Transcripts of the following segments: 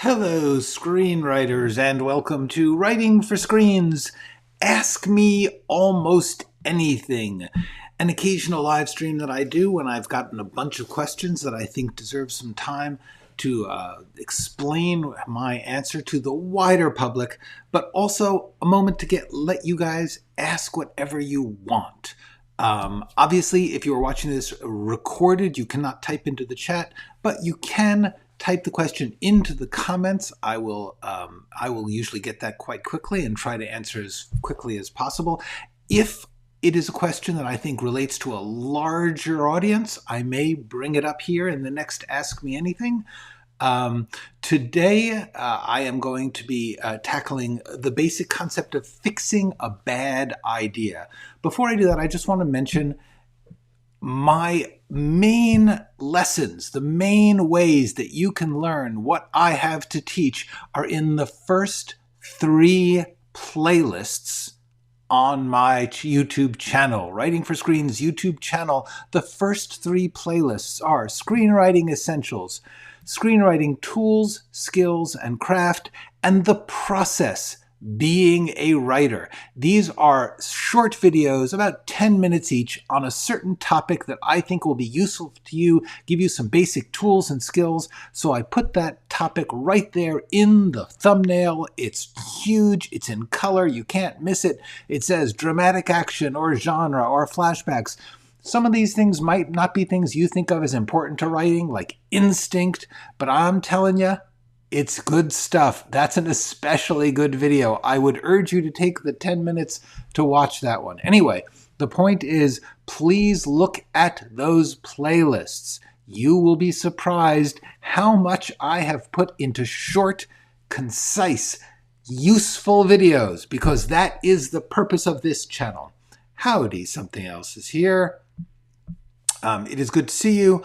Hello, screenwriters, and welcome to Writing for Screens. Ask Me Almost Anything, an occasional live stream that I do when I've gotten a bunch of questions that I think deserve some time to explain my answer to the wider public, but also a moment to let you guys ask whatever you want. Obviously, if you are watching this recorded, you cannot type into the chat, but you can type the question into the comments. I will usually get that quite quickly and try to answer as quickly as possible. If it is a question that I think relates to a larger audience, I may bring it up here in the next Ask Me Anything. Today, I am going to be tackling the basic concept of fixing a bad idea. Before I do that, I just want to mention my main lessons, the main ways that you can learn what I have to teach are in the first 3 playlists on my YouTube channel, Writing for Screens YouTube channel. The first 3 playlists are Screenwriting Essentials, Screenwriting Tools, Skills, and Craft, and The Process, Being a Writer. These are short videos, about 10 minutes each, on a certain topic that I think will be useful to you, give you some basic tools and skills. So I put that topic right there in the thumbnail. It's huge, it's in color, you can't miss it. It says dramatic action or genre or flashbacks. Some of these things might not be things you think of as important to writing, like instinct, but I'm telling you, it's good stuff. That's an especially good video. I would urge you to take the 10 minutes to watch that one. Anyway, the point is, please look at those playlists. You will be surprised how much I have put into short, concise, useful videos, because that is the purpose of this channel. Howdy, something else is here. It is good to see you.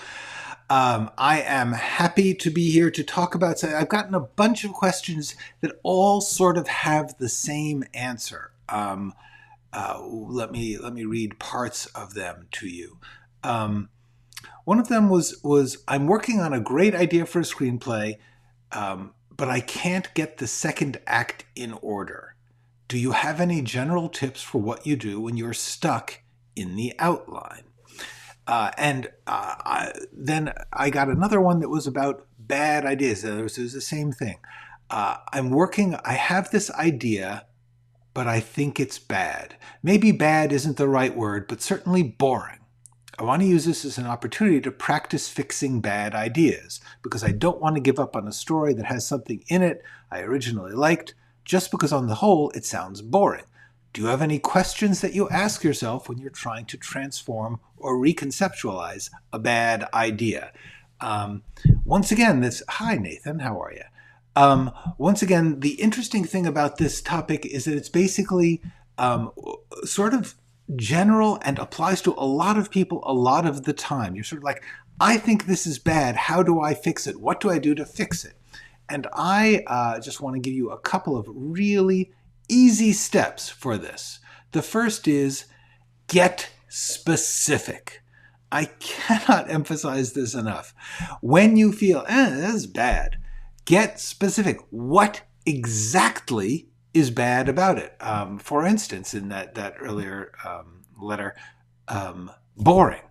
I am happy to be here to talk about something. I've gotten a bunch of questions that all sort of have the same answer. Let me read parts of them to you. One of them was I'm working on a great idea for a screenplay, but I can't get the second act in order. Do you have any general tips for what you do when you're stuck in the outline? Then I got another one that was about bad ideas. It was the same thing. I have this idea, but I think it's bad. Maybe bad isn't the right word, but certainly boring. I want to use this as an opportunity to practice fixing bad ideas, because I don't want to give up on a story that has something in it I originally liked, just because on the whole it sounds boring. Do you have any questions that you ask yourself when you're trying to transform or reconceptualize a bad idea? Once again, hi Nathan, how are you? Once again, the interesting thing about this topic is that it's basically sort of general and applies to a lot of people a lot of the time. You're sort of like, I think this is bad, how do I fix it? What do I do to fix it? And I just want to give you a couple of really easy steps for this. The first is get specific. I cannot emphasize this enough. When you feel, this is bad, get specific. What exactly is bad about it? For instance, in that earlier letter, boring.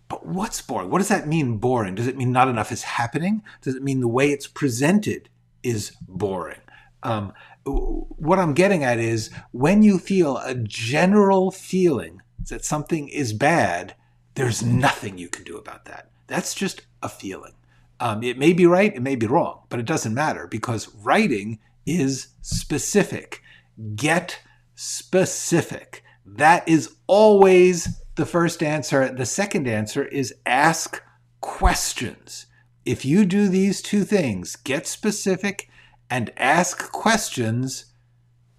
But what's boring? What does that mean, boring? Does it mean not enough is happening? Does it mean the way it's presented is boring? What I'm getting at is, when you feel a general feeling that something is bad, there's nothing you can do about that. That's just a feeling. It may be right, it may be wrong, but it doesn't matter, because writing is specific. Get specific. That is always the first answer. The second answer is ask questions. If you do these 2 things, get specific and ask questions,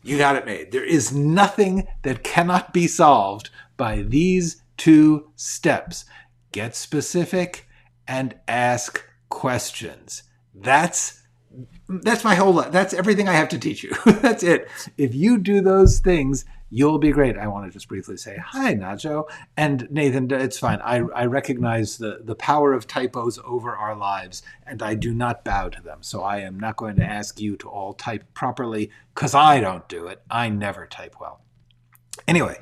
you got it made. There is nothing that cannot be solved by these 2 steps. Get specific and ask questions. That's my whole life. That's everything I have to teach you. That's it. If you do those things, you'll be great. I want to just briefly say, hi, Najo. And Nathan, it's fine. I recognize the power of typos over our lives, and I do not bow to them. So I am not going to ask you to all type properly, because I don't do it. I never type well. Anyway,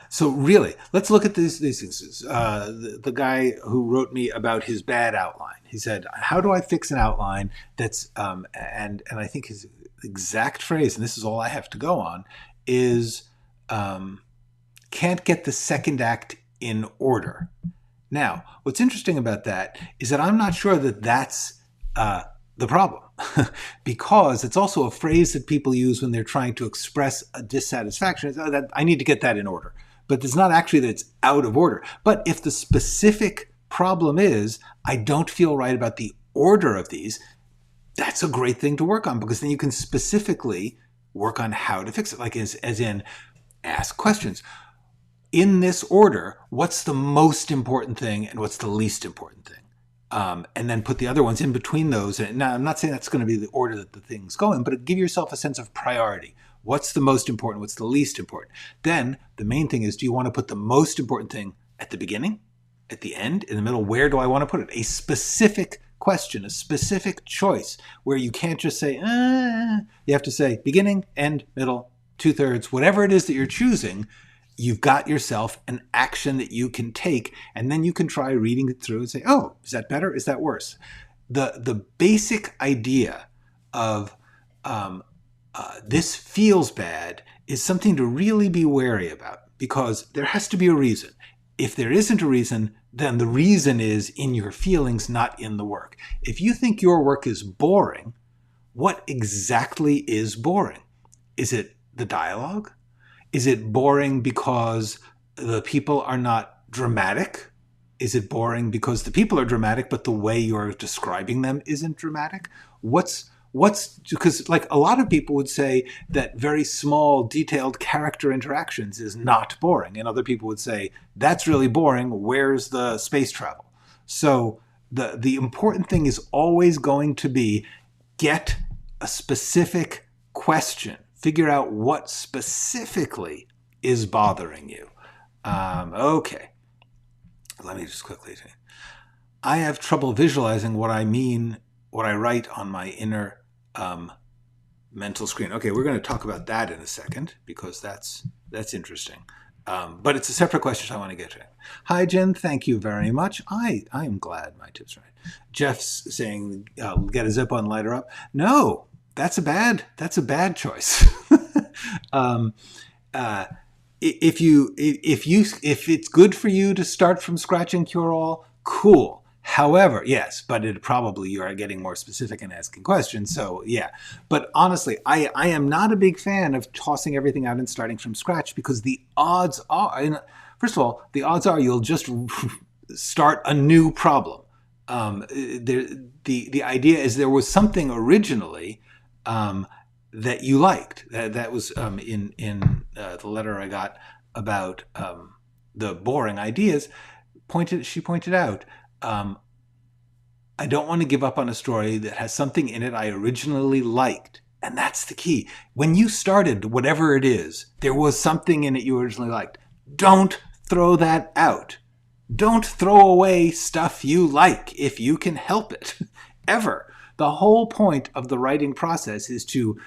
so really, let's look at these things. The guy who wrote me about his bad outline, he said, how do I fix an outline that's, and I think his exact phrase, and this is all I have to go on, is can't get the second act in order. Now, what's interesting about that is that I'm not sure that that's the problem, because it's also a phrase that people use when they're trying to express a dissatisfaction. It's, oh, that, I need to get that in order. But it's not actually that it's out of order. But if the specific problem is, I don't feel right about the order of these, that's a great thing to work on, because then you can specifically work on how to fix it. Like as in, ask questions. In this order, what's the most important thing and what's the least important thing? And then put the other ones in between those. And now, I'm not saying that's going to be the order that the things go in, but give yourself a sense of priority. What's the most important? What's the least important? Then the main thing is, do you want to put the most important thing at the beginning, at the end, in the middle? Where do I want to put it? A specific question, a specific choice, where you can't just say, you have to say beginning, end, middle, 2/3, whatever it is that you're choosing. You've got yourself an action that you can take, and then you can try reading it through and say, oh, is that better? Is that worse? The basic idea of this feels bad is something to really be wary about, because there has to be a reason. If there isn't a reason, then the reason is in your feelings, not in the work. If you think your work is boring, what exactly is boring? Is it the dialogue? Is it boring because the people are not dramatic? Is it boring because the people are dramatic, but the way you're describing them isn't dramatic? What's because like a lot of people would say that very small, detailed character interactions is not boring. And other people would say, that's really boring. Where's the space travel? So the important thing is always going to be get a specific question. Figure out what specifically is bothering you. Okay. Let me just quickly say. I have trouble visualizing what I mean, what I write on my inner mental screen. Okay, we're going to talk about that in a second, because that's interesting. But it's a separate question I want to get to. Hi, Jen. Thank you very much. I am glad my tip's right. Jeff's saying, get a Zip-On lighter up. No. That's a bad choice. If it's good for you to start from scratch and cure all, cool. However, yes, but it probably you are getting more specific and asking questions. So yeah, but honestly, I am not a big fan of tossing everything out and starting from scratch, because the odds are, first of all, the odds are you'll just start a new problem. The idea is there was something originally that you liked. That was in the letter I got about the boring ideas. She pointed out, I don't want to give up on a story that has something in it I originally liked. And that's the key. When you started, whatever it is, there was something in it you originally liked. Don't throw that out. Don't throw away stuff you like if you can help it, ever. The whole point of the writing process is to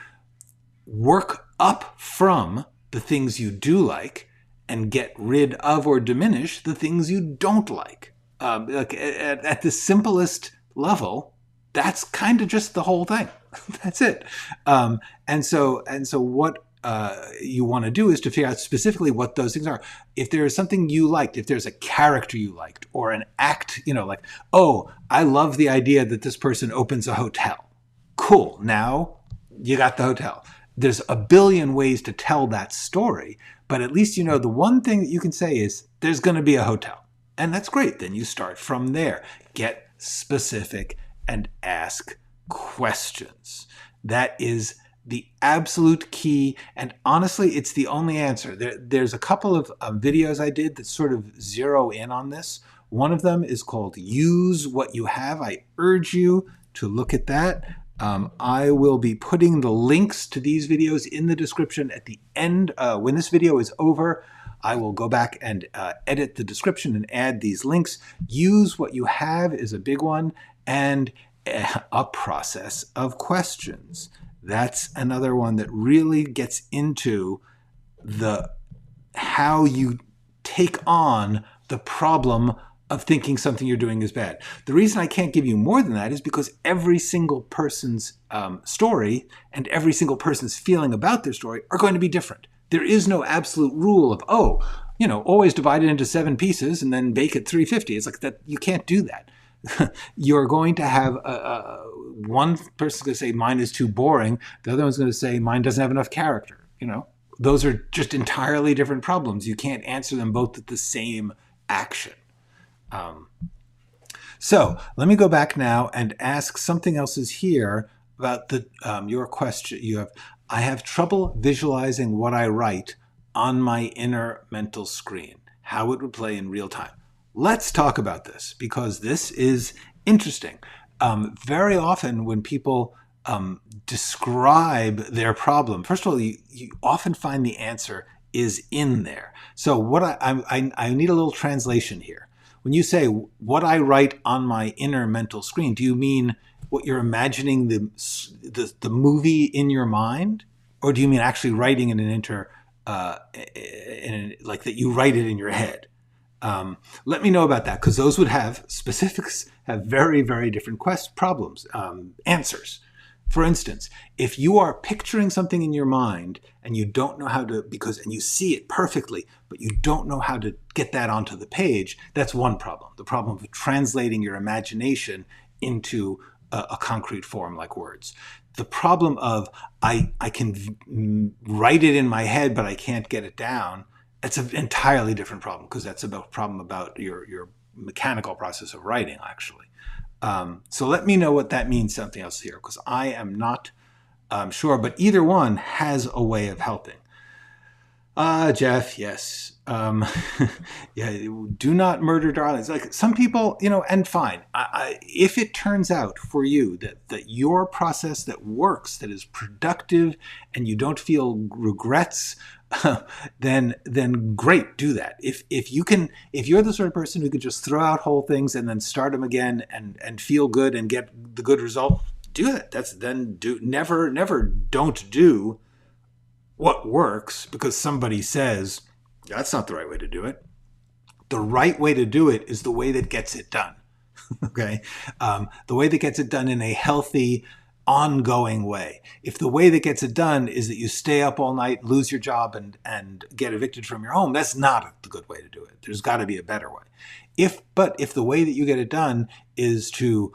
work up from the things you do like and get rid of or diminish the things you don't like. Like at the simplest level, that's kind of just the whole thing. That's it. And so what you want to do is to figure out specifically what those things are. If there is something you liked, if there's a character you liked, or an act, like, oh, I love the idea that this person opens a hotel. Cool. Now you got the hotel. There's a billion ways to tell that story, but at least the one thing that you can say is there's going to be a hotel. And that's great. Then you start from there. Get specific and ask questions. That is the absolute key, and honestly, it's the only answer. There's a couple of videos I did that sort of zero in on this. One of them is called Use What You Have. I urge you to look at that. I will be putting the links to these videos in the description at the end. When this video is over, I will go back and edit the description and add these links. Use what you have is a big one, and a process of questions. That's another one that really gets into how you take on the problem of thinking something you're doing is bad. The reason I can't give you more than that is because every single person's story and every single person's feeling about their story are going to be different. There is no absolute rule of, always divide it into 7 pieces and then bake it 350. It's like that. You can't do that. You're going to have one person's going to say mine is too boring. The other one's going to say mine doesn't have enough character. Those are just entirely different problems. You can't answer them both with the same action. So let me go back now and ask something else is here about your question. I have trouble visualizing what I write on my inner mental screen, how it would play in real time. Let's talk about this because this is interesting. Very often when people describe their problem, first of all, you often find the answer is in there. So what I need a little translation here. When you say what I write on my inner mental screen, do you mean what you're imagining the movie in your mind, or do you mean actually writing in like that you write it in your head? Let me know about that, because those would have specifics, have very, very different answers. For instance, if you are picturing something in your mind and you don't know how to, and you see it perfectly, but you don't know how to get that onto the page, that's one problem. The problem of translating your imagination into a concrete form like words. The problem of I can write it in my head, but I can't get it down, that's an entirely different problem, because that's a problem about your mechanical process of writing, actually. So let me know what that means, something else here, because I am not sure, but either one has a way of helping. Jeff, yes. Yeah, do not murder darlings. Like some people, and fine. If it turns out for you that your process that works, that is productive, and you don't feel regrets, then great, do that. If you're the sort of person who could just throw out whole things and then start them again and feel good and get the good result, do it. Never don't do what works because somebody says that's not the right way to do it. The right way to do it is the way that gets it done. Okay, the way that gets it done in a healthy, ongoing way. If the way that gets it done is that you stay up all night, lose your job, and get evicted from your home, that's not the good way to do it. There's got to be a better way. But if the way that you get it done is to,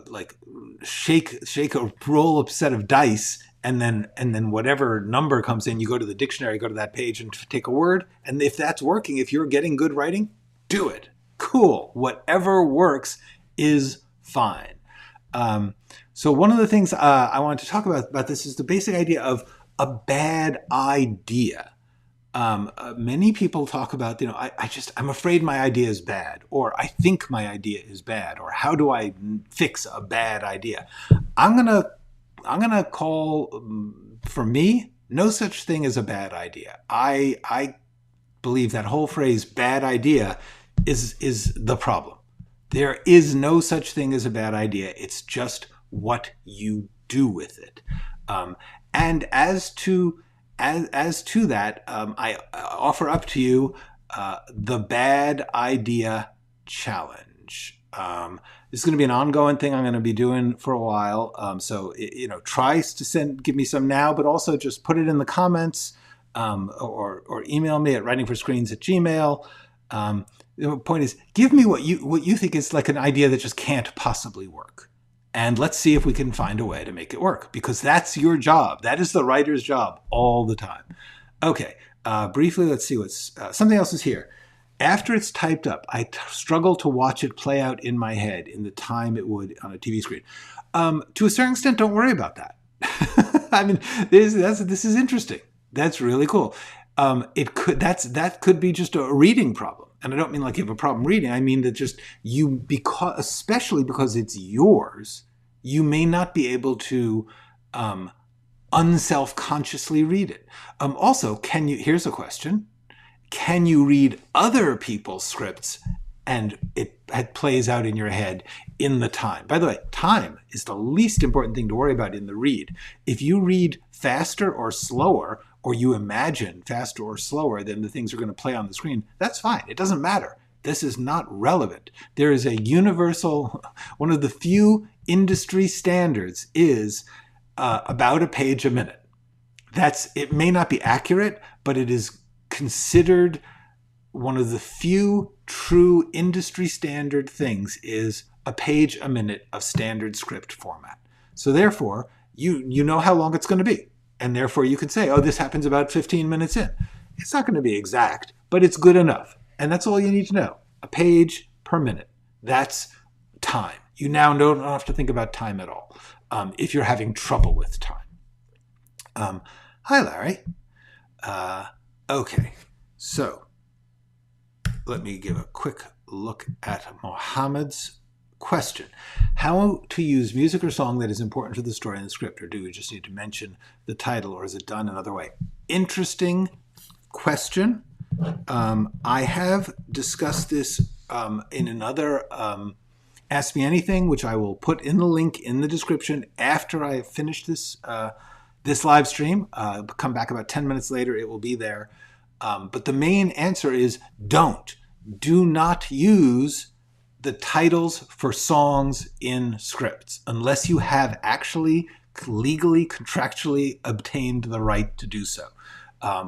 like shake a roll up set of dice, and then whatever number comes in, you go to the dictionary, go to that page and take a word. And if that's working, if you're getting good writing, do it. Cool. Whatever works is fine. So one of the things I wanted to talk about this is the basic idea of a bad idea. Many people talk about, I'm afraid my idea is bad, or I think my idea is bad, or how do I fix a bad idea? I'm gonna call, for me, no such thing as a bad idea. I believe that whole phrase "bad idea" is the problem. There is no such thing as a bad idea. It's just what you do with it. And as to that, I offer up to you the Bad Idea Challenge. This is going to be an ongoing thing I'm going to be doing for a while. So try to give me some now, but also just put it in the comments or email me at writingforscreens@gmail.com. The point is, give me what you think is like an idea that just can't possibly work. And let's see if we can find a way to make it work, because that's your job. That is the writer's job all the time. Okay, briefly, let's see what's, something else is here. After it's typed up, I struggle to watch it play out in my head in the time it would on a TV screen. To a certain extent, don't worry about that. I mean, this is interesting. That's really cool. That could be just a reading problem. And I don't mean like you have a problem reading. I mean that just especially because it's yours, you may not be able to unself-consciously read it. Also, here's a question. Can you read other people's scripts and it plays out in your head in the time? By the way, time is the least important thing to worry about in the read. If you read faster or slower, or you imagine faster or slower than the things are going to play on the screen, that's fine. It doesn't matter. This is not relevant. There is a universal, one of the few industry standards is about a page a minute. It may not be accurate, but it is considered one of the few true industry standard things is a page a minute of standard script format. So therefore, you know how long it's going to be. And therefore you can say, oh, this happens about 15 minutes in. It's not going to be exact, but it's good enough. And that's all you need to know. A page per minute. That's time. You now don't have to think about time at all if you're having trouble with time. Hi, Larry. Okay, so let me give a quick look at Mohammed's question. How to use music or song that is important to the story and the script, or do we just need to mention the title, or is it done another way? Interesting question. I have discussed this in another Ask Me Anything, which I will put in the link in the description after I finish this this live stream. Come back about 10 minutes later, it will be there. But the main answer is do not use the titles for songs in scripts unless you have actually legally, contractually obtained the right to do so,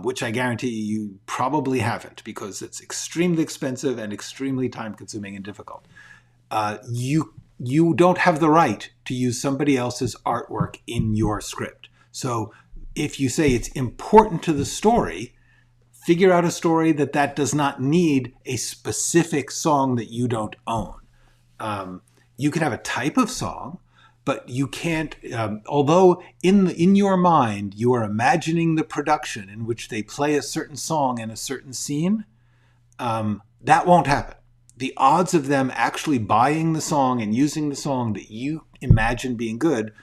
which I guarantee you probably haven't, because it's extremely expensive and extremely time-consuming and difficult. You don't have the right to use somebody else's artwork in your script. So if you say it's important to the story, figure out a story that does not need a specific song that you don't own. You can have a type of song, but you can't, although in your mind you are imagining the production in which they play a certain song in a certain scene, that won't happen. The odds of them actually buying the song and using the song that you imagine being good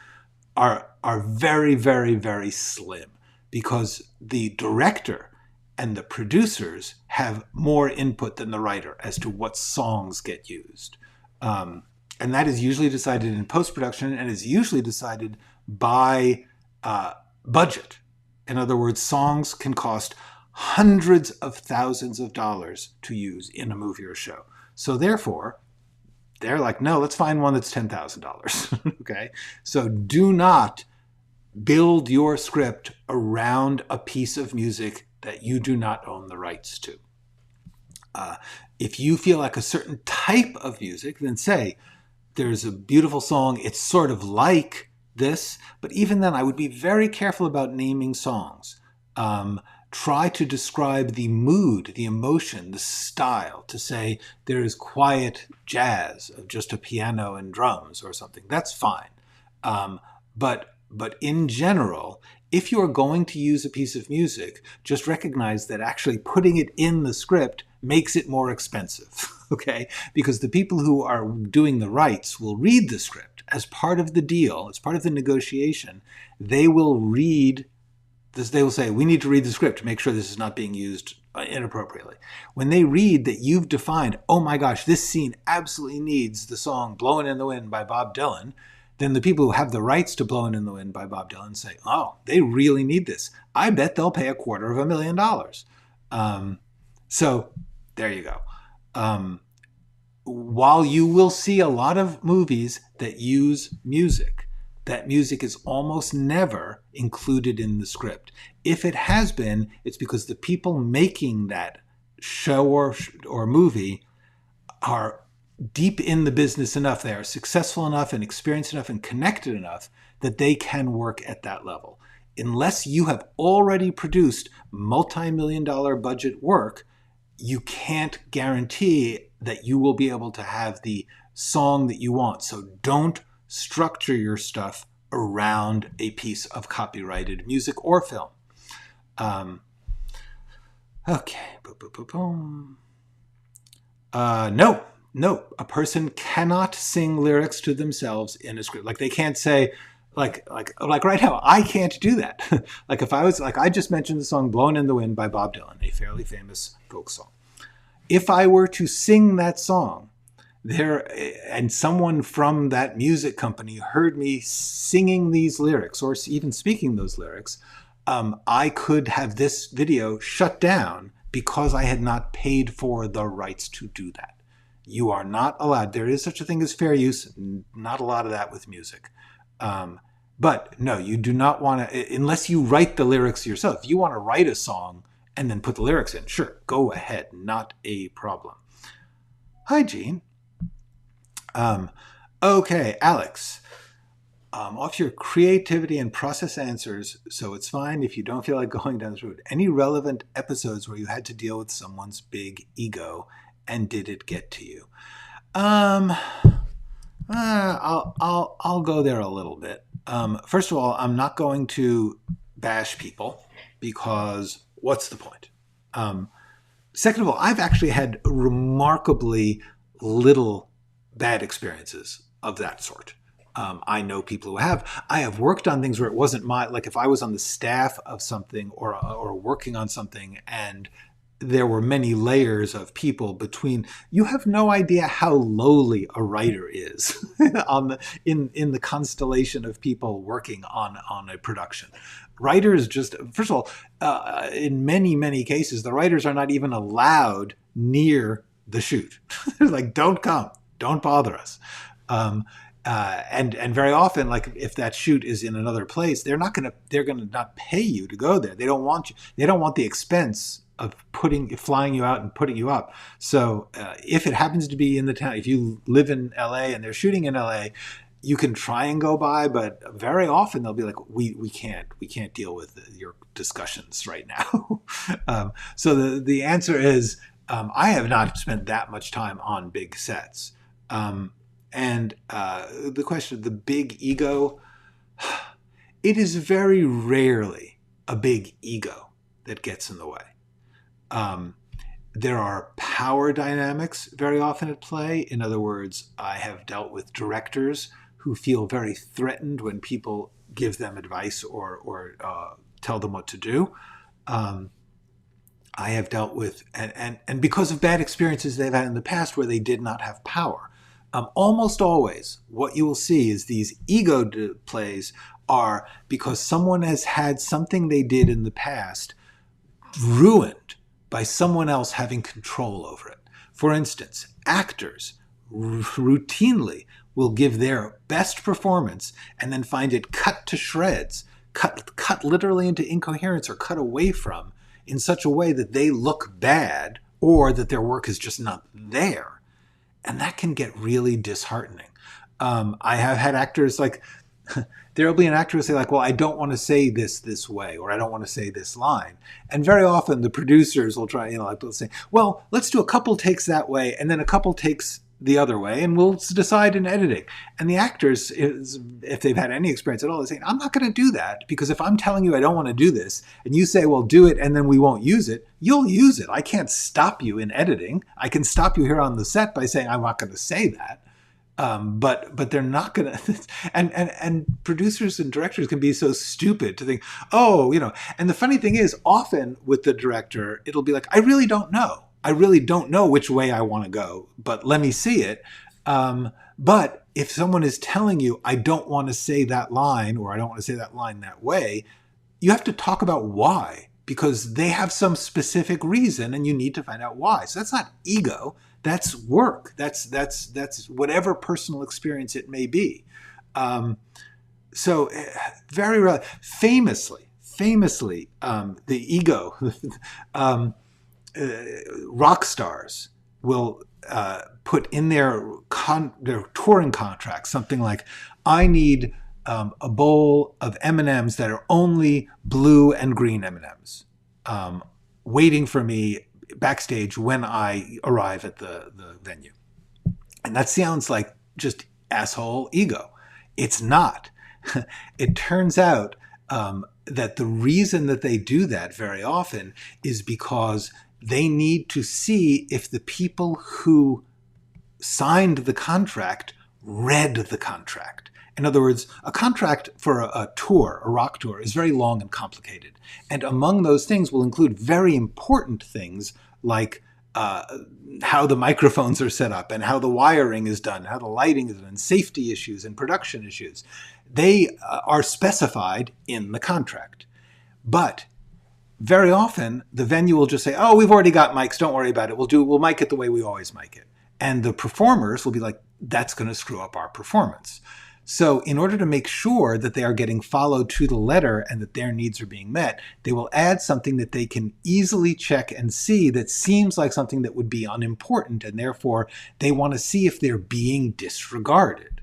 are very, very, very slim, because the director and the producers have more input than the writer as to what songs get used. And that is usually decided in post-production, and is usually decided by budget. In other words, songs can cost hundreds of thousands of dollars to use in a movie or show. So therefore, they're like, no, let's find one that's $10,000. Okay? So do not build your script around a piece of music that you do not own the rights to. If you feel like a certain type of music, then say, there's a beautiful song, it's sort of like this, but even then I would be very careful about naming songs. Try to describe the mood, the emotion, the style, to say there is quiet jazz of just a piano and drums or something. That's fine. But in general, if you are going to use a piece of music, just recognize that actually putting it in the script makes it more expensive, okay? Because the people who are doing the rights will read the script as part of the deal, as part of the negotiation. They will read this, they will say, we need to read the script to make sure this is not being used inappropriately. When they read that you've defined, oh my gosh, this scene absolutely needs the song Blowin' in the Wind by Bob Dylan, then the people who have the rights to Blowin' in the Wind by Bob Dylan say, oh, they really need this. I bet they'll pay $250,000. So there you go. While you will see a lot of movies that use music, that music is almost never included in the script. If it has been, it's because the people making that show or movie are deep in the business enough, they are successful enough and experienced enough and connected enough that they can work at that level. Unless you have already produced multi-million-dollar budget work, you can't guarantee that you will be able to have the song that you want. So don't structure your stuff around a piece of copyrighted music or film. Okay. No, no, a person cannot sing lyrics to themselves in a script. Like they can't say, like right now, I can't do that. Like if I was, like I just mentioned the song Blown in the Wind by Bob Dylan, a fairly famous folk song. If I were to sing that song, and someone from that music company heard me singing these lyrics or even speaking those lyrics, I could have this video shut down because I had not paid for the rights to do that. You are not allowed. There is such a thing as fair use. Not a lot of that with music. But no, you do not want to, unless you write the lyrics yourself. If you want to write a song and then put the lyrics in, sure, go ahead. Not a problem. Hi, Gene. Okay, Alex. Off your creativity and process answers, so it's fine if you don't feel like going down this road. Any relevant episodes where you had to deal with someone's big ego, and did it get to you? I'll go there a little bit. First of all, I'm not going to bash people because what's the point? Second of all, I've actually had remarkably little bad experiences of that sort. I know people who have. I have worked on things where it wasn't like if I was on the staff of something or working on something and there were many layers of people between. You have no idea how lowly a writer is in the constellation of people working on a production. Writers just, first of all, in many, many cases, the writers are not even allowed near the shoot. They're like, don't come, don't bother us. And very often, like if that shoot is in another place, they're gonna not pay you to go there. They don't want you. They don't want the expense of flying you out and putting you up. So if it happens to be in the town, if you live in LA and they're shooting in LA, you can try and go by, but very often they'll be like, we can't deal with your discussions right now. So the answer is, I have not spent that much time on big sets. And the question of the big ego, it is very rarely a big ego that gets in the way. There are power dynamics very often at play. In other words, I have dealt with directors who feel very threatened when people give them advice or tell them what to do. I have dealt with, and because of bad experiences they've had in the past where they did not have power. Almost always, what you will see is these ego plays are because someone has had something they did in the past ruined by someone else having control over it. For instance, actors routinely will give their best performance and then find it cut to shreds, cut literally into incoherence or cut away from in such a way that they look bad or that their work is just not there. And that can get really disheartening. I have had actors like, there'll be an actor who say like, well, I don't want to say this way, or I don't want to say this line. And very often the producers will try, like they'll say, well, let's do a couple takes that way and then a couple takes the other way, and we'll decide in editing. And the actors, if they've had any experience at all, they're saying, I'm not going to do that, because if I'm telling you I don't want to do this, and you say, well, do it, and then we won't use it, you'll use it. I can't stop you in editing. I can stop you here on the set by saying, I'm not going to say that. But they're not going to, and producers and directors can be so stupid to think, oh, and the funny thing is, often with the director, it'll be like, I really don't know. I really don't know which way I want to go, but let me see it. But if someone is telling you, I don't want to say that line, or I don't want to say that line that way, you have to talk about why, because they have some specific reason and you need to find out why. So that's not ego. That's work. That's whatever personal experience it may be. So very rarely, famously, the ego, rock stars will put in their touring contract something like, I need a bowl of M&Ms that are only blue and green M&Ms waiting for me backstage when I arrive at the venue. And that sounds like just asshole ego. It's not. It turns out that the reason that they do that very often is because they need to see if the people who signed the contract read the contract. In other words, a contract for a tour, a rock tour, is very long and complicated. And among those things will include very important things like how the microphones are set up and how the wiring is done, how the lighting is done, safety issues and production issues. They are specified in the contract. But very often, the venue will just say, oh, we've already got mics, don't worry about it. We'll mic it the way we always mic it. And the performers will be like, that's going to screw up our performance. So in order to make sure that they are getting followed to the letter and that their needs are being met, they will add something that they can easily check and see that seems like something that would be unimportant, and therefore they want to see if they're being disregarded.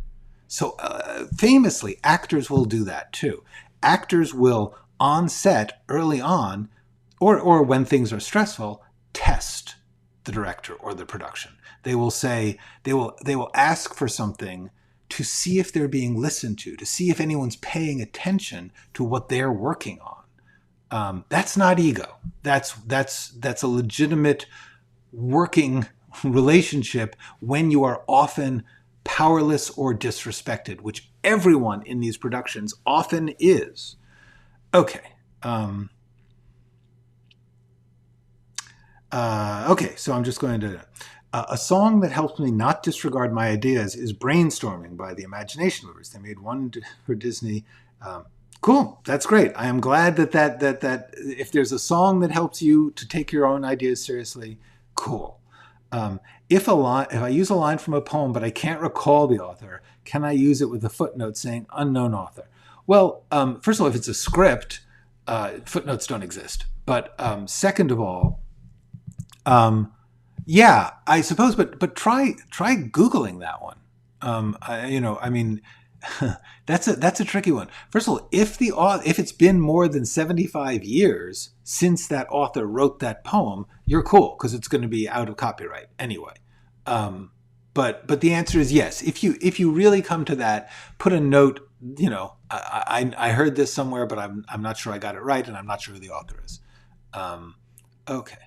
So famously, actors will do that too. Actors will, on set, early on, or when things are stressful, test the director or the production. They will say, they will ask for something to see if they're being listened to see if anyone's paying attention to what they're working on. That's not ego. That's a legitimate working relationship when you are often powerless or disrespected, which everyone in these productions often is. Okay. Okay, so I'm just going to... a song that helps me not disregard my ideas is Brainstorming by the Imagination Movers. They made one for Disney. Cool, that's great. I am glad that if there's a song that helps you to take your own ideas seriously, cool. If I use a line from a poem but I can't recall the author, can I use it with a footnote saying unknown author? Well, first of all, if it's a script, footnotes don't exist. But second of all, yeah, I suppose, but try Googling that one. I mean, that's a tricky one. First of all, if it's been more than 75 years since that author wrote that poem, you're cool because it's going to be out of copyright anyway. But the answer is yes. If you really come to that, put a note. I heard this somewhere, but I'm not sure I got it right, and I'm not sure who the author is. Okay.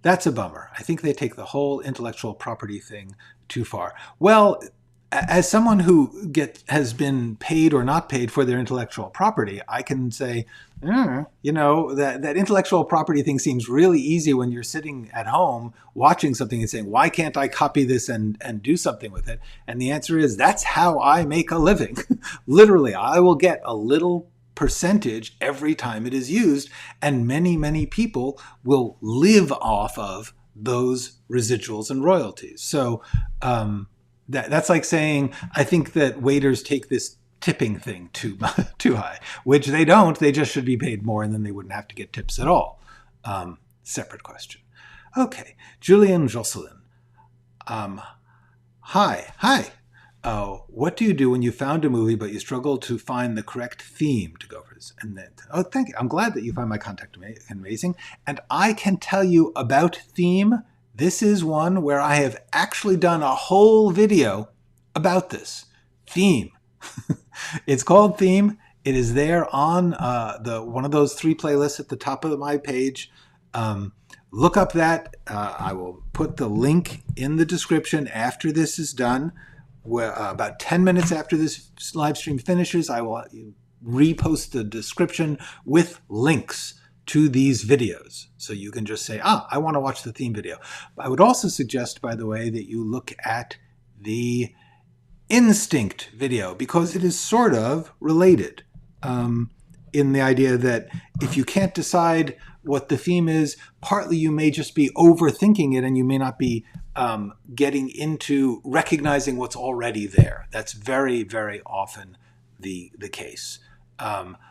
That's a bummer. I think they take the whole intellectual property thing too far. Well, as someone who has been paid or not paid for their intellectual property, I can say, that intellectual property thing seems really easy when you're sitting at home watching something and saying, why can't I copy this and do something with it? And the answer is, that's how I make a living. Literally, I will get a little percentage every time it is used, and many people will live off of those residuals and royalties. So that's like saying, I think that waiters take this tipping thing too high, which they don't. They just should be paid more, and then they wouldn't have to get tips at all. Separate question. Okay, Julian Jocelyn. Hi. What do you do when you found a movie but you struggle to find the correct theme to go for this? And then, thank you. I'm glad that you find my contact amazing. And I can tell you about theme. This is one where I have actually done a whole video about this. Theme. It's called Theme. It is there on one of those 3 playlists at the top of my page. Look up that. I will put the link in the description after this is done. About 10 minutes after this live stream finishes, I will repost the description with links to these videos. So you can just say, I want to watch the theme video. I would also suggest, by the way, that you look at the Instinct video, because it is sort of related in the idea that if you can't decide what the theme is, partly you may just be overthinking it and you may not be getting into recognizing what's already there. That's very, very often the case.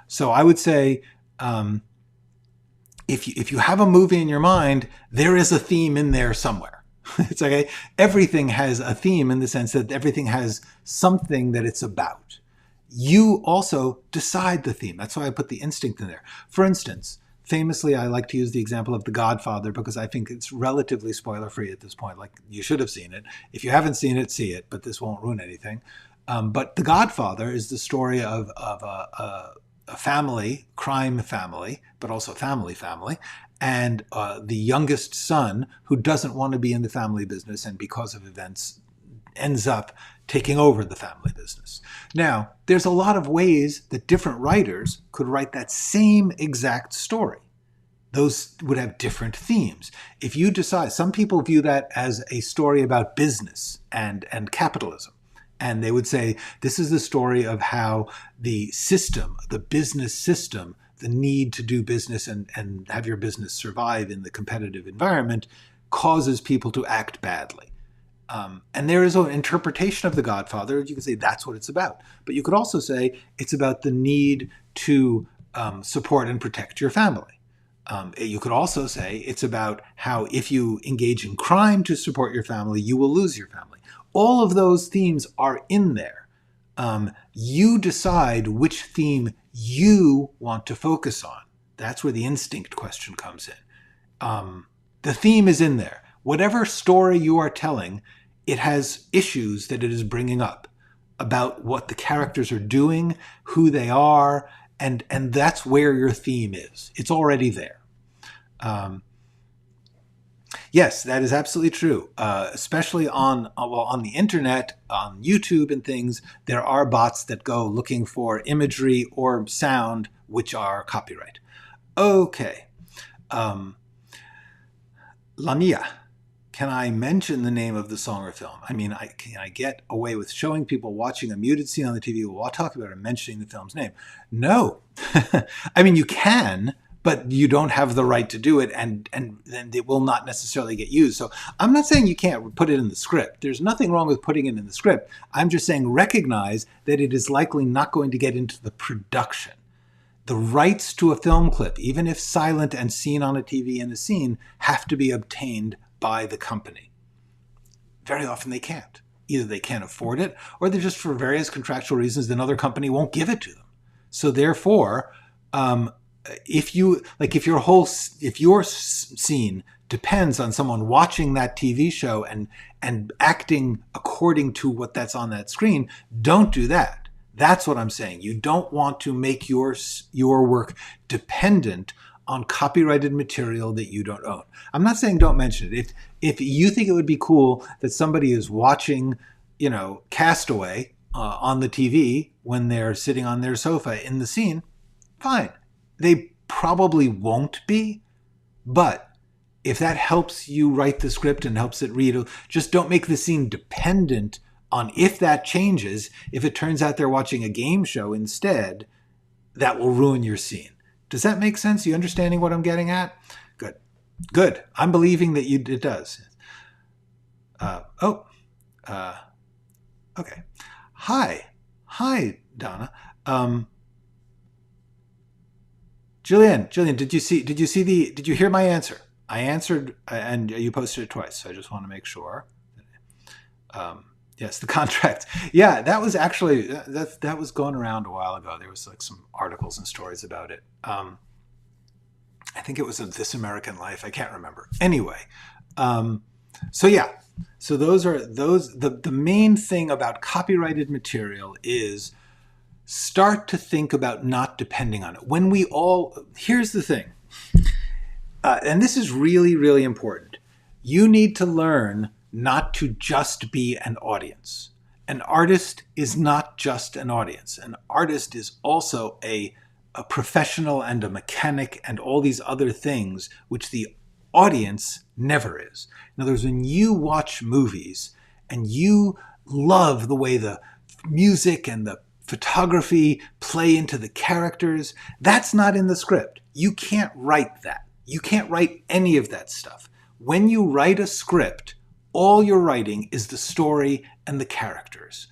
So I would say if you have a movie in your mind, there is a theme in there somewhere. It's okay. Everything has a theme in the sense that everything has something that it's about. You also decide the theme. That's why I put the instinct in there. For instance, famously, I like to use the example of The Godfather because I think it's relatively spoiler-free at this point. Like, you should have seen it. If you haven't seen it, see it, but this won't ruin anything. But The Godfather is the story of a family, crime family, but also family, and the youngest son who doesn't want to be in the family business and because of events ends up taking over the family business. Now, there's a lot of ways that different writers could write that same exact story. Those would have different themes. If you decide, some people view that as a story about business and capitalism. And they would say, this is the story of how the system, the business system, the need to do business and have your business survive in the competitive environment causes people to act badly. And there is an interpretation of The Godfather. You could say that's what it's about. But you could also say it's about the need to support and protect your family. You could also say it's about how if you engage in crime to support your family, you will lose your family. All of those themes are in there. You decide which theme you want to focus on. That's where the instinct question comes in. The theme is in there. Whatever story you are telling, it has issues that it is bringing up about what the characters are doing, who they are, and that's where your theme is. It's already there. Yes, that is absolutely true. Especially on the internet, on YouTube and things, there are bots that go looking for imagery or sound which are copyright. Okay. Lamia, can I mention the name of the song or film? I mean, can I get away with showing people watching a muted scene on the TV while talking about it and mentioning the film's name? No. I mean, you can, but you don't have the right to do it, and then it will not necessarily get used. So I'm not saying you can't put it in the script. There's nothing wrong with putting it in the script. I'm just saying recognize that it is likely not going to get into the production. The rights to a film clip, even if silent and seen on a TV in a scene, have to be obtained by the company. Very often they can't. Either they can't afford it, or they're just for various contractual reasons, another company won't give it to them. So therefore, if your scene depends on someone watching that TV show and acting according to what that's on that screen, don't do that. That's what I'm saying. You don't want to make your work dependent on copyrighted material that you don't own. I'm not saying don't mention it. If you think it would be cool that somebody is watching, Castaway on the TV when they're sitting on their sofa in the scene, fine. They probably won't be, but if that helps you write the script and helps it read, just don't make the scene dependent on if that changes. If it turns out they're watching a game show instead, that will ruin your scene. Does that make sense? You understanding what I'm getting at? Good. Good. I'm believing that it does. Okay. Hi, Donna. Jillian, did you hear my answer? I answered, and you posted it twice, so I just want to make sure. Yes, the contract. Yeah, that was actually, that was going around a while ago. There was like some articles and stories about it. I think it was of This American Life. I can't remember. Anyway, so yeah. So the main thing about copyrighted material is start to think about not depending on it. Here's the thing. And this is really, really important. You need to learn not to just be an audience. An artist is not just an audience. An artist is also a professional and a mechanic and all these other things which the audience never is. In other words, when you watch movies and you love the way the music and the photography play into the characters, that's not in the script. You can't write that. You can't write any of that stuff. When you write a script, all you're writing is the story and the characters.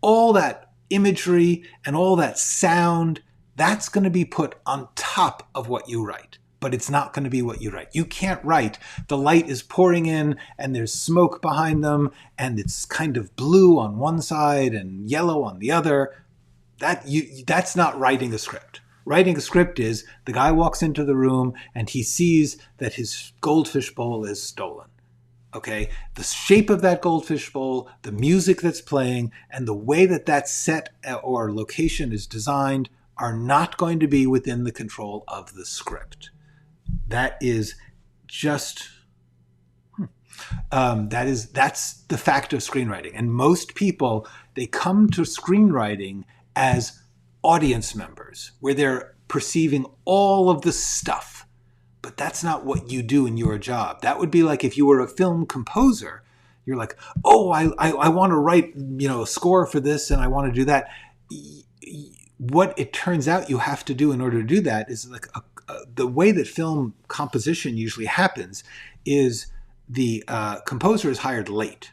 All that imagery and all that sound, that's going to be put on top of what you write. But it's not going to be what you write. You can't write, the light is pouring in and there's smoke behind them and it's kind of blue on one side and yellow on the other. That's not writing a script. Writing a script is the guy walks into the room and he sees that his goldfish bowl is stolen. Okay, the shape of that goldfish bowl, the music that's playing, and the way that set or location is designed are not going to be within the control of the script. That is just... That's the fact of screenwriting. And most people, they come to screenwriting as audience members, where they're perceiving all of the stuff. But that's not what you do in your job. That would be like if you were a film composer. You're like, oh, I want to write, a score for this, and I want to do that. What it turns out you have to do in order to do that is like the way that film composition usually happens is the composer is hired late,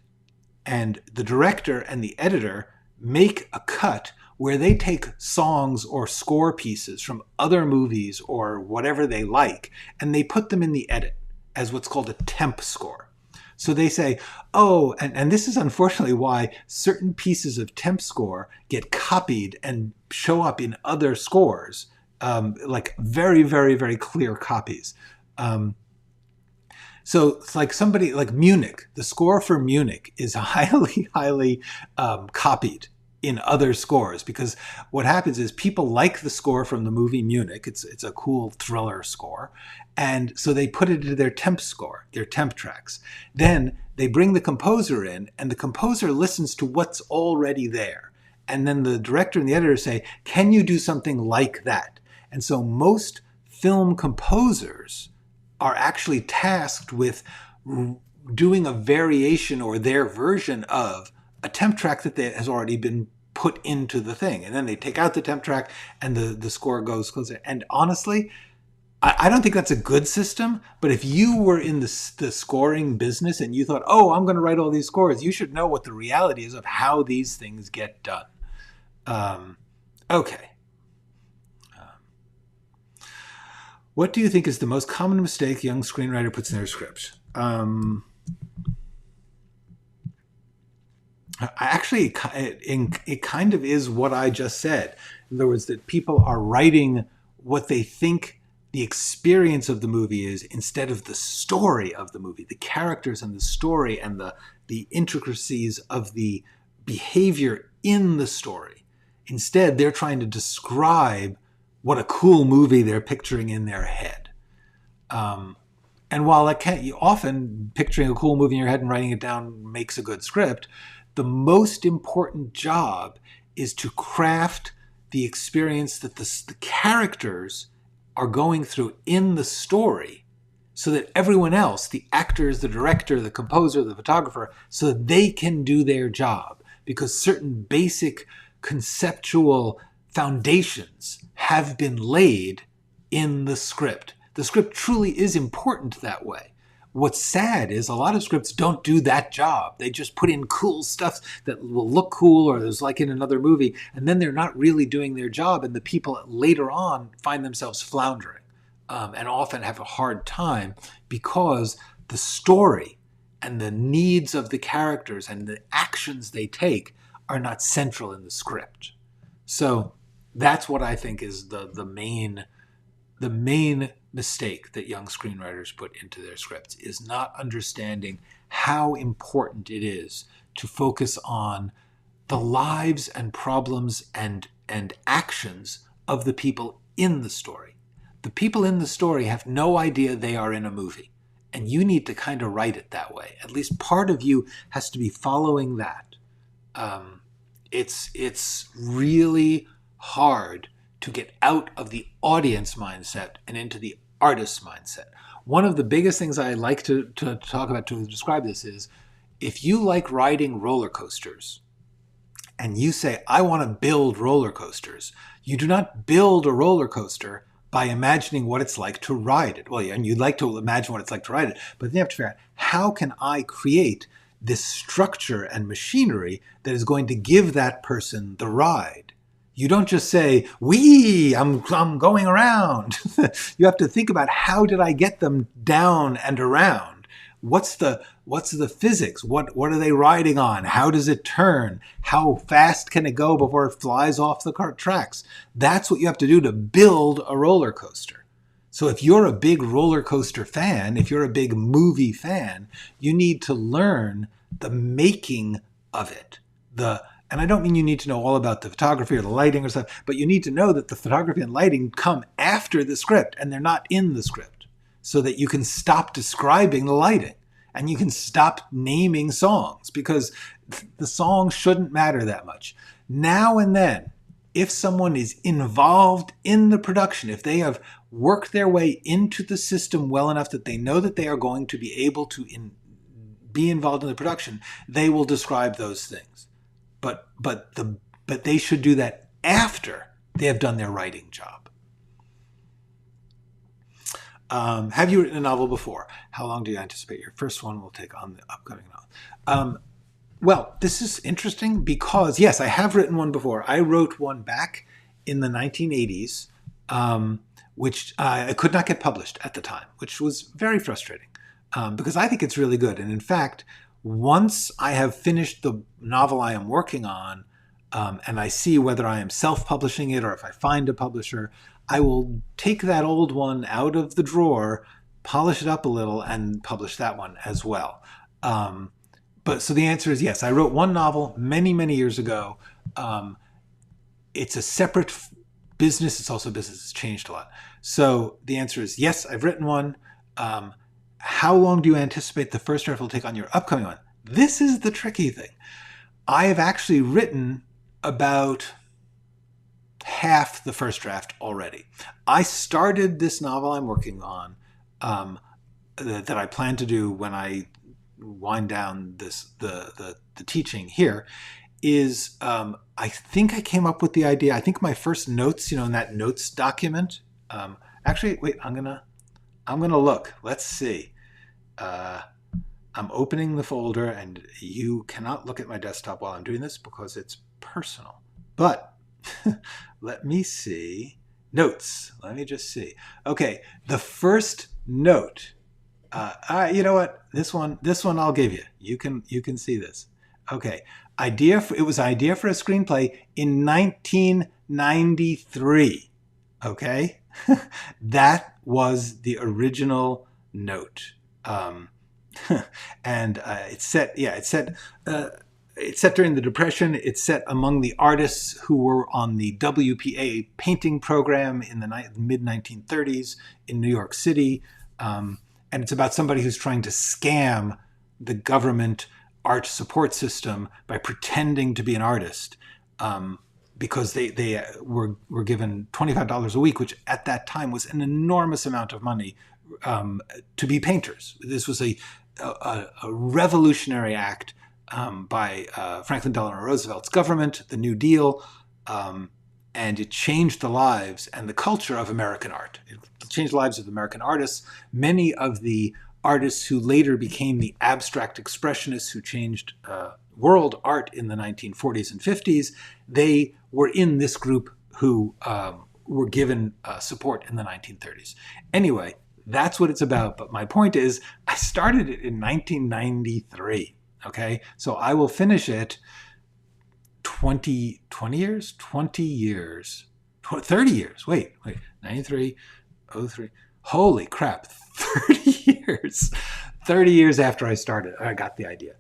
and the director and the editor make a cut where they take songs or score pieces from other movies or whatever they like, and they put them in the edit as what's called a temp score. So they say, oh, and this is unfortunately why certain pieces of temp score get copied and show up in other scores, like very, very, very clear copies. So it's like somebody like Munich, the score for Munich is highly, highly copied in other scores, because what happens is people like the score from the movie Munich. It's a cool thriller score. And so they put it into their temp score, their temp tracks. Then they bring the composer in, and the composer listens to what's already there. And then the director and the editor say, can you do something like that? And so most film composers are actually tasked with doing a variation or their version of a temp track that has already been put into the thing. And then they take out the temp track and the score goes closer. And honestly, I don't think that's a good system, but if you were in the scoring business and you thought, oh, I'm going to write all these scores, you should know what the reality is of how these things get done. Okay. What do you think is the most common mistake a young screenwriter puts in their script? Actually, it kind of is what I just said. In other words, that people are writing what they think the experience of the movie is instead of the story of the movie, the characters and the story and the intricacies of the behavior in the story. Instead, they're trying to describe what a cool movie they're picturing in their head. And while often picturing a cool movie in your head and writing it down makes a good script, the most important job is to craft the experience that the characters are going through in the story, so that everyone else, the actors, the director, the composer, the photographer, so that they can do their job, because certain basic conceptual foundations have been laid in the script. The script truly is important that way. What's sad is a lot of scripts don't do that job. They just put in cool stuff that will look cool, or there's like in another movie, and then they're not really doing their job, and the people later on find themselves floundering and often have a hard time because the story and the needs of the characters and the actions they take are not central in the script. So that's what I think is the main mistake that young screenwriters put into their scripts, is not understanding how important it is to focus on the lives and problems and actions of the people in the story. The people in the story have no idea they are in a movie, and you need to kind of write it that way. At least part of you has to be following that. It's really hard to get out of the audience mindset and into the artist mindset. One of the biggest things I like to talk about to describe this is, if you like riding roller coasters and you say, I want to build roller coasters, you do not build a roller coaster by imagining what it's like to ride it. Well, yeah, and you'd like to imagine what it's like to ride it, but then you have to figure out, how can I create this structure and machinery that is going to give that person the ride? You don't just say, wee, I'm going around. You have to think about, how did I get them down and around? What's the physics? What are they riding on? How does it turn? How fast can it go before it flies off the tracks? That's what you have to do to build a roller coaster. So if you're a big roller coaster fan, if you're a big movie fan, you need to learn the making of it. And I don't mean you need to know all about the photography or the lighting or stuff, but you need to know that the photography and lighting come after the script and they're not in the script, so that you can stop describing the lighting And you can stop naming songs because the song shouldn't matter that much. Now and then, if someone is involved in the production, if they have worked their way into the system well enough that they know that they are going to be able to be involved in the production, they will describe those things. But they should do that after they have done their writing job. Have you written a novel before? How long do you anticipate your first one will take on the upcoming novel? Well, this is interesting because, yes, I have written one before. I wrote one back in the 1980s, which I could not get published at the time, which was very frustrating because I think it's really good. And in fact, once I have finished the novel I am working on, and I see whether I am self-publishing it or if I find a publisher, I will take that old one out of the drawer, polish it up a little, and publish that one as well. So the answer is yes. I wrote one novel many, many years ago. It's a separate business. It's also a business that's changed a lot. So the answer is yes, I've written one. How long do you anticipate the first draft will take on your upcoming one? This is the tricky thing. I have actually written about half the first draft already. I started this novel I'm working on that I plan to do when I wind down the teaching here is I think I came up with the idea. I think my first notes, in that notes document. Actually, wait, I'm gonna look. Let's see. I'm opening the folder, and you cannot look at my desktop while I'm doing this because it's personal. But let me see. Notes. Let me just see. Okay, the first note. You know what? This one I'll give you. You can see this. Okay. It was an idea for a screenplay in 1993. Okay? That was the original note. And it's set during the Depression. It's set among the artists who were on the WPA painting program in the mid-1930s in New York City. And it's about somebody who's trying to scam the government art support system by pretending to be an artist because they were given $25 a week, which at that time was an enormous amount of money to be painters. This was a revolutionary act by Franklin Delano Roosevelt's government, the New Deal, and it changed the lives and the culture of American art. It changed the lives of American artists. Many of the artists who later became the abstract expressionists who changed world art in the 1940s and 50s, they were in this group who were given support in the 1930s. Anyway, that's what it's about. But my point is, I started it in 1993. Okay, so I will finish it 30 years. Wait, 93, 03. Holy crap, 30 years after I started, I got the idea.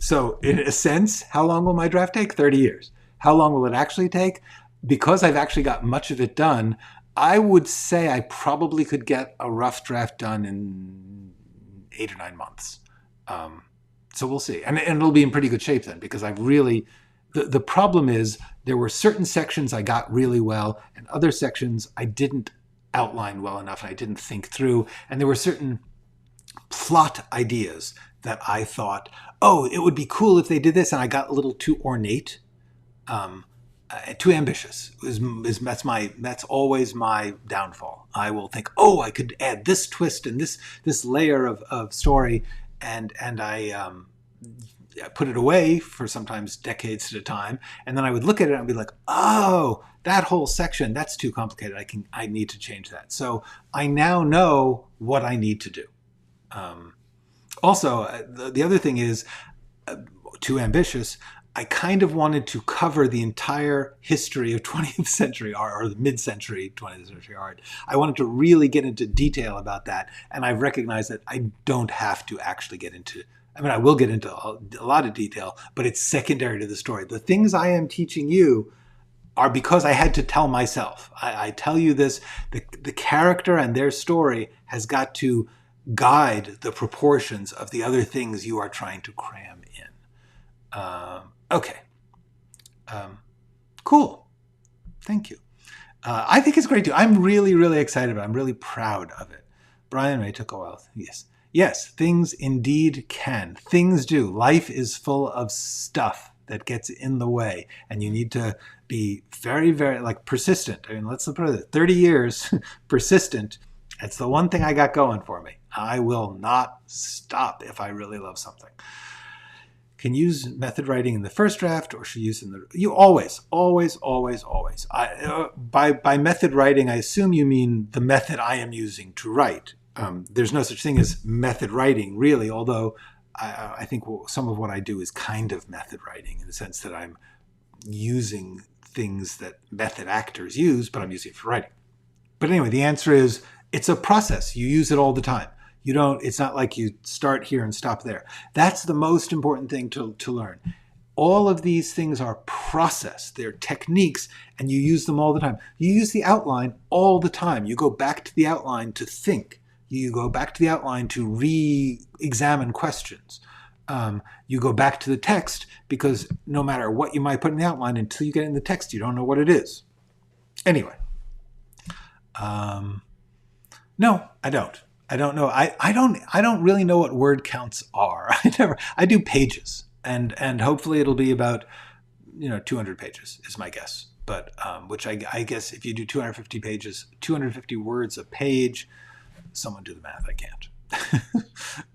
So in a sense, how long will my draft take? 30 years. How long will it actually take? Because I've actually got much of it done, I would say I probably could get a rough draft done in 8 or 9 months. So we'll see. And it'll be in pretty good shape then, because I've really, the problem is there were certain sections I got really well and other sections I didn't outline well enough and I didn't think through. And there were certain plot ideas that I thought, oh, it would be cool if they did this. And I got a little too ornate, too ambitious. That's always my downfall. I will think, oh, I could add this twist and this layer of story. And I put it away for sometimes decades at a time. And then I would look at it and be like, oh, that whole section, that's too complicated. I need to change that. So I now know what I need to do. Also, the other thing is, too ambitious, I kind of wanted to cover the entire history of 20th century art, or the mid-century 20th century art. I wanted to really get into detail about that, and I've recognized that I don't have to actually get into, I will get into a lot of detail, but it's secondary to the story. The things I am teaching you are because I had to tell myself. I tell you this, the character and their story has got to guide the proportions of the other things you are trying to cram in. Okay. Cool. Thank you. I think it's great too. I'm really, really excited about it. I'm really proud of it. Brian Ray took a while. Yes. Yes, things indeed can. Things do. Life is full of stuff that gets in the way, and you need to be very, very, like, persistent. I mean, let's put it, 30 years, persistent. That's the one thing I got going for me. I will not stop if I really love something. Can use method writing in the first draft, or should use in the... You always. By method writing, I assume you mean the method I am using to write. There's no such thing as method writing, really, although I think some of what I do is kind of method writing in the sense that I'm using things that method actors use, but I'm using it for writing. But anyway, the answer is it's a process. You use it all the time. You don't, it's not like you start here and stop there. That's the most important thing to learn. All of these things are process. They're techniques, and you use them all the time. You use the outline all the time. You go back to the outline to think. You go back to the outline to re-examine questions. You go back to the text because no matter what you might put in the outline, until you get in the text, you don't know what it is. Anyway. No, I don't. I don't know. I don't really know what word counts are. I do pages, and hopefully it'll be about 200 pages is my guess. But which I guess if you do 250 pages, 250 words a page, someone do the math. I can't.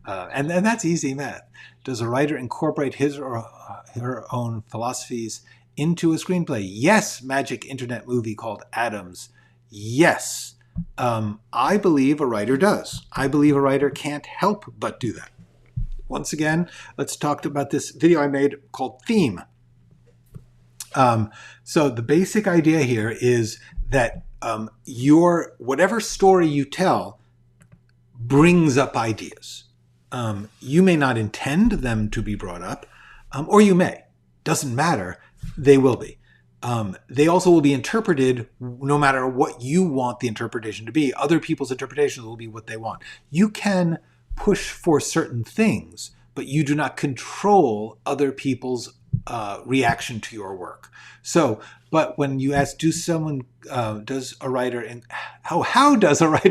And that's easy math. Does a writer incorporate his or her own philosophies into a screenplay? Yes. Magic internet movie called Adams. Yes. I believe a writer does. I believe a writer can't help but do that. Once again, let's talk about this video I made called Theme. So the basic idea here is that whatever story you tell brings up ideas. You may not intend them to be brought up, or you may. Doesn't matter. They will be. They also will be interpreted no matter what you want the interpretation to be. Other people's interpretations will be what they want. You can push for certain things, but you do not control other people's reaction to your work. So, but when you ask, how does a writer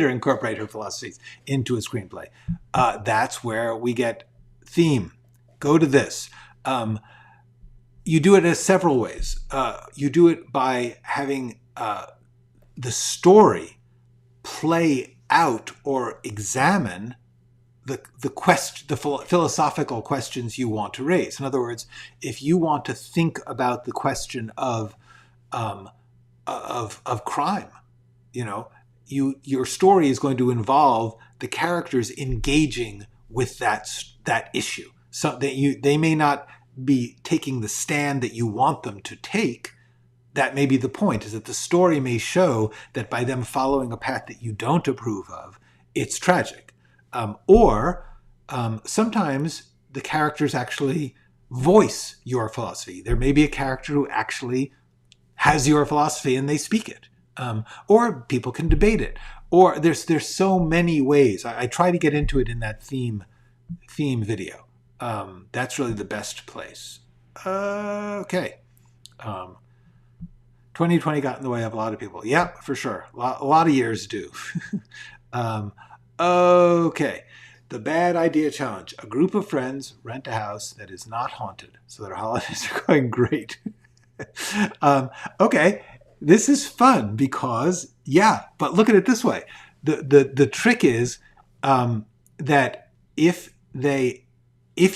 incorporate her philosophies into a screenplay? That's where we get theme. Go to this. You do it in several ways. You do it by having the story play out or examine the philosophical questions you want to raise. In other words, if you want to think about the question of crime, your story is going to involve the characters engaging with that issue. So that they may not be taking the stand that you want them to take. That may be the point, is that the story may show that by them following a path that you don't approve of, it's tragic. Or sometimes the characters actually voice your philosophy. There may be a character who actually has your philosophy and they speak it. Or people can debate it. Or there's so many ways. I try to get into it in that theme video. That's really the best place. Okay. 2020 got in the way of a lot of people. Yeah, for sure. A lot of years do. Okay. The bad idea challenge. A group of friends rent a house that is not haunted, so their holidays are going great. Okay. This is fun because, yeah, but look at it this way. The trick is that if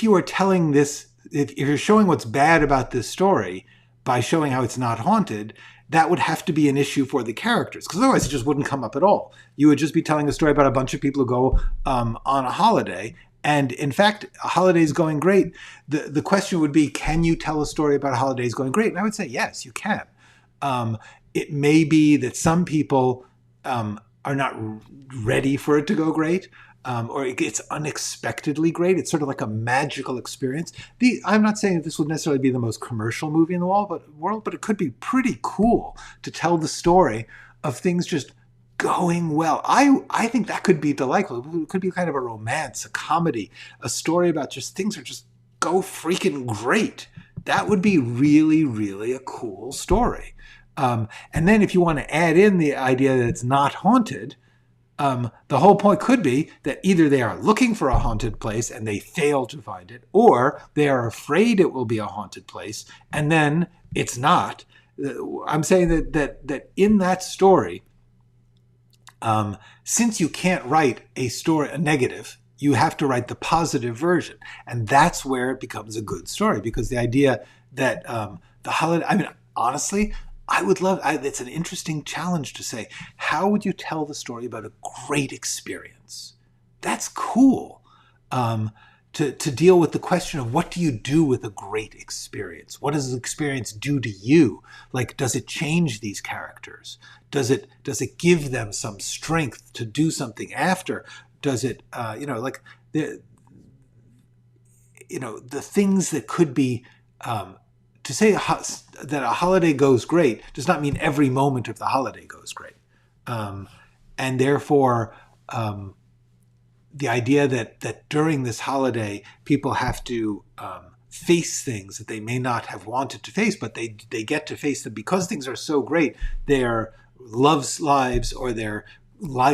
you are telling this, if you're showing what's bad about this story by showing how it's not haunted, that would have to be an issue for the characters, because otherwise it just wouldn't come up at all. You would just be telling a story about a bunch of people who go on a holiday, and in fact, a holiday is going great. The question would be, can you tell a story about a holiday is going great? And I would say, yes, you can. It may be that some people are not ready for it to go great. Or it's unexpectedly great. It's sort of like a magical experience. I'm not saying that this would necessarily be the most commercial movie in the world, but it could be pretty cool to tell the story of things just going well. I think that could be delightful. It could be kind of a romance, a comedy, a story about just things are just go freaking great. That would be really, really a cool story. And then if you want to add in the idea that it's not haunted, the whole point could be that either they are looking for a haunted place and they fail to find it, or they are afraid it will be a haunted place and then it's not. I'm saying that in that story, since you can't write a story, a negative, you have to write the positive version. And that's where it becomes a good story, because the idea that the holiday, I mean, honestly, I would love, it's an interesting challenge to say, how would you tell the story about a great experience? That's cool. To deal with the question of what do you do with a great experience? What does the experience do to you? Like, does it change these characters? Does it give them some strength to do something after? Does it, like the things that could be, to say that a holiday goes great does not mean every moment of the holiday goes great. And therefore, the idea that during this holiday, people have to face things that they may not have wanted to face, but they get to face them because things are so great. Their lives or their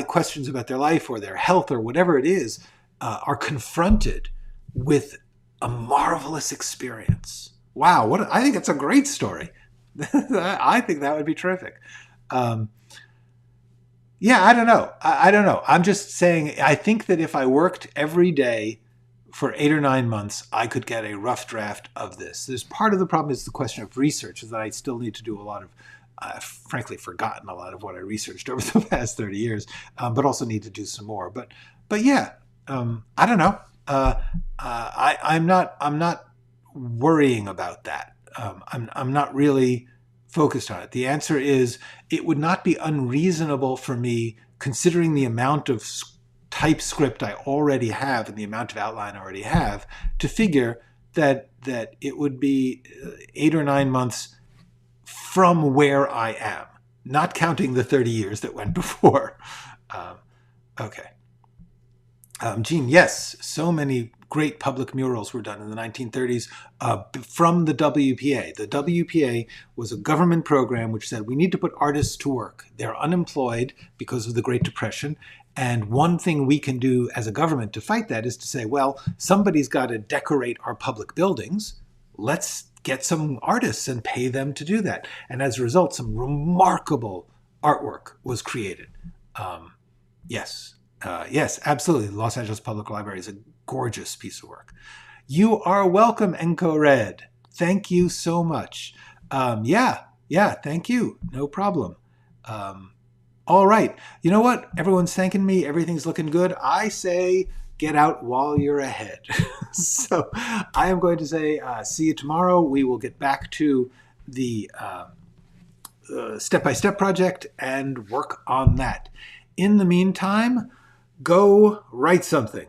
questions about their life or their health or whatever it is are confronted with a marvelous experience. Wow, I think it's a great story. I think that would be terrific. Yeah, I don't know. I don't know. I'm just saying, I think that if I worked every day for 8 or 9 months, I could get a rough draft of this. There's part of the problem is the question of research, is that I still need to do a lot of, I've frankly forgotten a lot of what I researched over the past 30 years, but also need to do some more. But yeah, I don't know. I'm not worrying about that. I'm not really focused on it. The answer is, it would not be unreasonable for me, considering the amount of typescript I already have and the amount of outline I already have, to figure that it would be 8 or 9 months from where I am, not counting the 30 years that went before. Okay. Gene, yes, so many great public murals were done in the 1930s from the WPA. The WPA was a government program which said we need to put artists to work. They're unemployed because of the Great Depression. And one thing we can do as a government to fight that is to say, well, somebody's got to decorate our public buildings. Let's get some artists and pay them to do that. And as a result, some remarkable artwork was created. Yes. Yes, absolutely. The Los Angeles Public Library is a gorgeous piece of work. You are welcome, Enco Red. Thank you so much. Yeah, thank you. No problem. All right. You know what? Everyone's thanking me. Everything's looking good. I say get out while you're ahead. So I am going to say see you tomorrow. We will get back to the step-by-step project and work on that. In the meantime, go write something.